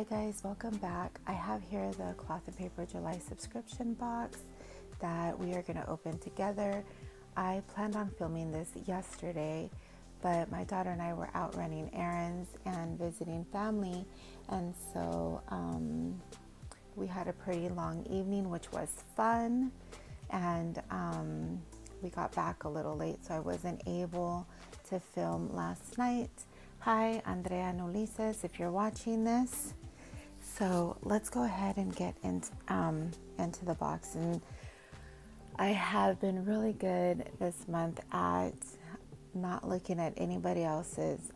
Hi guys, welcome back. I have here the Cloth and Paper July subscription box that we are going to open together. I planned on filming this yesterday, but my daughter and I were out running errands and visiting family, and so we had a pretty long evening, which was fun, and we got back a little late, so I wasn't able to film last night. Hi, Andrea Nulises, if you're watching this. So let's go ahead and get into the box. And I have been really good this month at not looking at anybody else's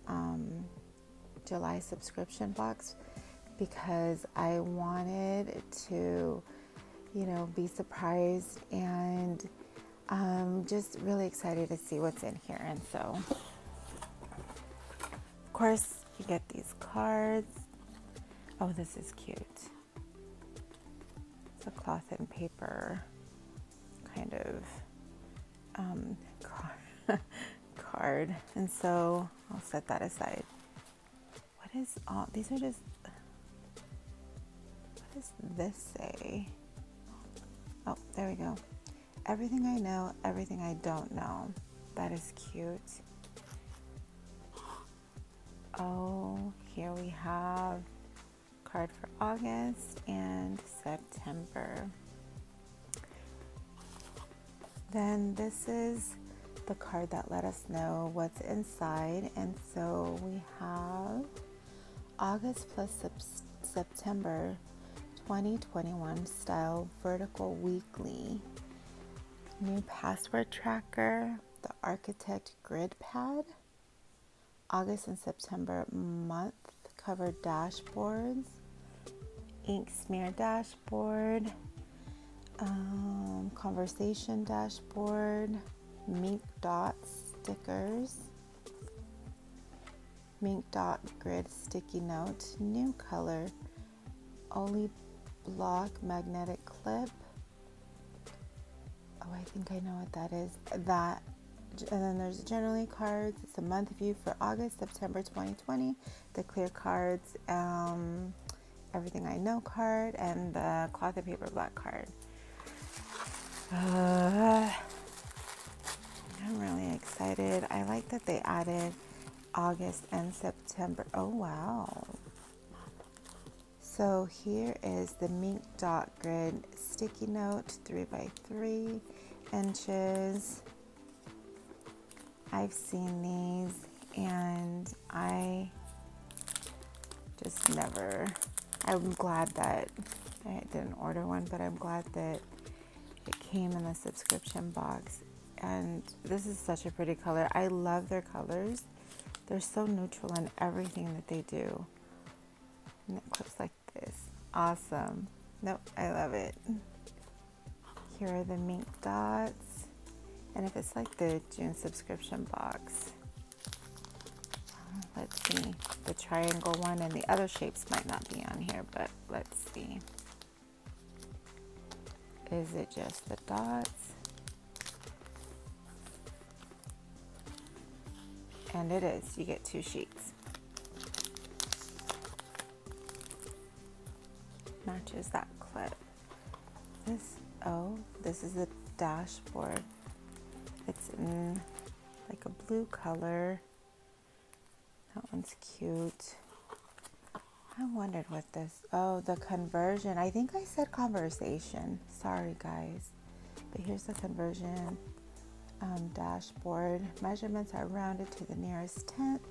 July subscription box because I wanted to, be surprised and just really excited to see what's in here. And so, of course, you get these cards. Oh, this is cute. It's a cloth and paper kind of card. And so I'll set that aside. What is all, these are just, what does this say? Oh, there we go. Everything I know, everything I don't know. That is cute. Oh, here we have card for August and September. Then this is the card that let us know what's inside, and so we have August plus September 2021 style vertical weekly, new password tracker, the architect grid pad, August and September month cover dashboards, ink smear dashboard, conversation dashboard, Mink dot stickers, Mink dot grid sticky note, new color, Oli block magnetic clip. Oh, I think I know what that is. That. And then there's generally cards. It's a month view for August, September 2020. The clear cards, everything I know card, and the cloth and paper black card. I'm really excited. I like that they added August and September. Oh, wow. So here is the Mink dot grid sticky note, 3x3 inches. I've seen these and I just never, I'm glad that I didn't order one, but I'm glad that it came in the subscription box. And this is such a pretty color. I love their colors. They're so neutral in everything that they do. And it looks like this. Awesome. Nope, I love it. Here are the Mink dots. And if it's like the June subscription box, let's see, the triangle one, and the other shapes might not be on here, but let's see. Is it just the dots? And it is, you get 2 sheets. Matches that clip. This is the dashboard. It's in like a blue color. That one's cute. I wondered what this, the conversion. I think I said conversation. Sorry guys. But here's the conversion dashboard. Measurements are rounded to the nearest tenth.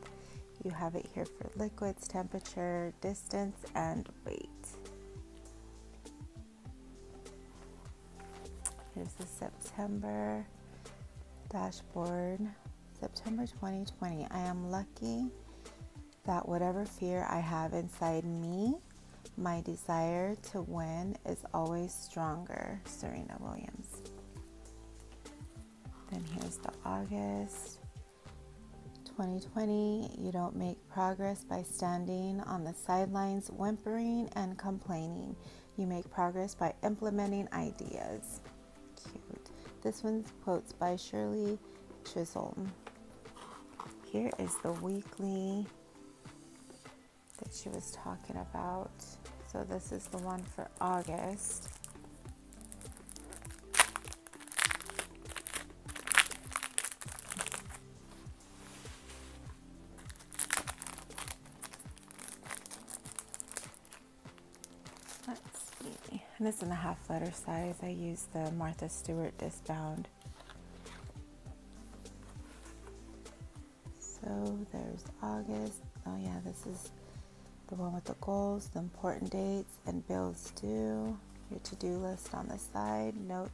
You have it here for liquids, temperature, distance, and weight. Here's the September dashboard, September 2020. I am lucky that whatever fear I have inside me, my desire to win is always stronger. Serena Williams. Then here's the August 2020. You don't make progress by standing on the sidelines, whimpering and complaining. You make progress by implementing ideas. Cute. This one's quotes by Shirley Chisholm. Here is the weekly, the she was talking about. So this is the one for August. Let's see. And it's in the half letter size. I used the Martha Stewart discbound. So there's August. Oh yeah, this is the one with the goals, the important dates, and bills due. Your to-do list on the side, notes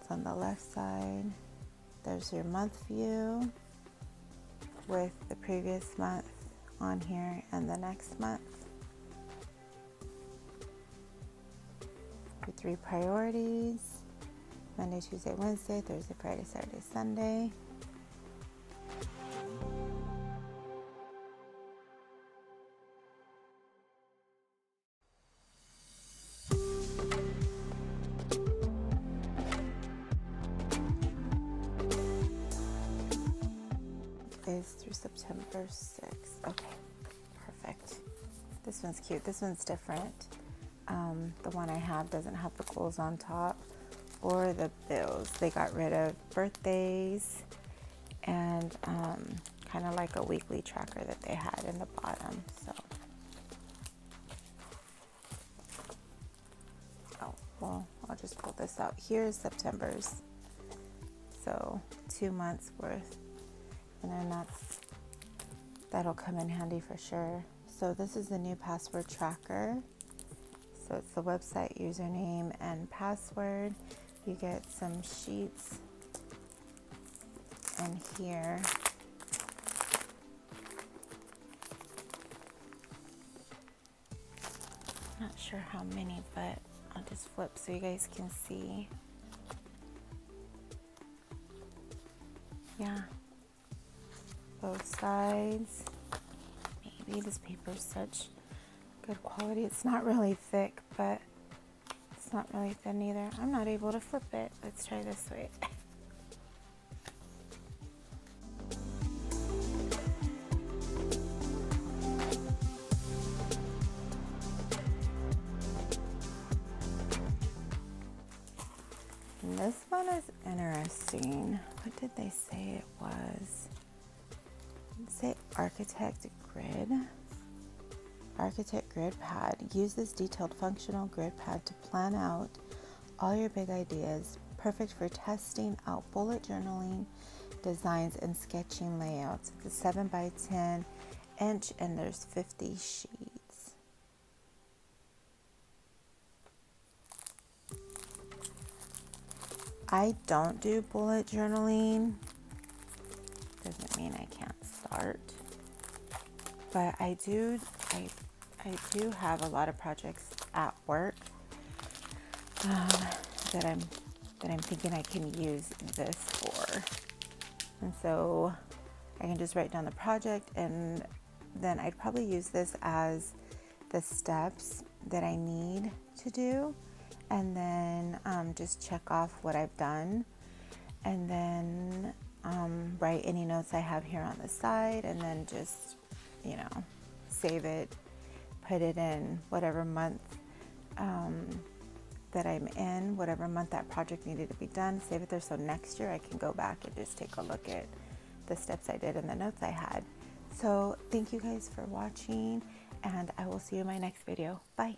on the left side. There's your month view with the previous month on here and the next month. Your 3 priorities, Monday, Tuesday, Wednesday, Thursday, Friday, Saturday, Sunday. Is through September 6th. Okay, perfect. This one's cute. This one's different. The one I have doesn't have the goals on top or the bills. They got rid of birthdays and kind of like a weekly tracker that they had in the bottom. So, oh, well, I'll just pull this out. Here's September's. So 2 months worth. And then that'll come in handy for sure. So this is the new password tracker. So it's the website username and password. You get some sheets in here. Not sure how many, but I'll just flip so you guys can see. Yeah. Both sides. Maybe this paper is such good quality. It's not really thick, but it's not really thin either. I'm not able to flip it. Let's try this way. And this one is interesting. What did they say it was? Say Architect Grid. Architect Grid Pad. Use this detailed functional grid pad to plan out all your big ideas. Perfect for testing out bullet journaling designs and sketching layouts. It's a 7 by 10 inch and there's 50 sheets. I don't do bullet journaling. Doesn't mean I can't start, but I do have a lot of projects at work that I'm thinking I can use this for, and so I can just write down the project, and then I'd probably use this as the steps that I need to do, and then just check off what I've done, and then write any notes I have here on the side, and then just, you know, save it, put it in whatever month that I'm in, whatever month that project needed to be done, save it there so next year I can go back and just take a look at the steps I did and the notes I had. So thank you guys for watching, and I will see you in my next video. Bye.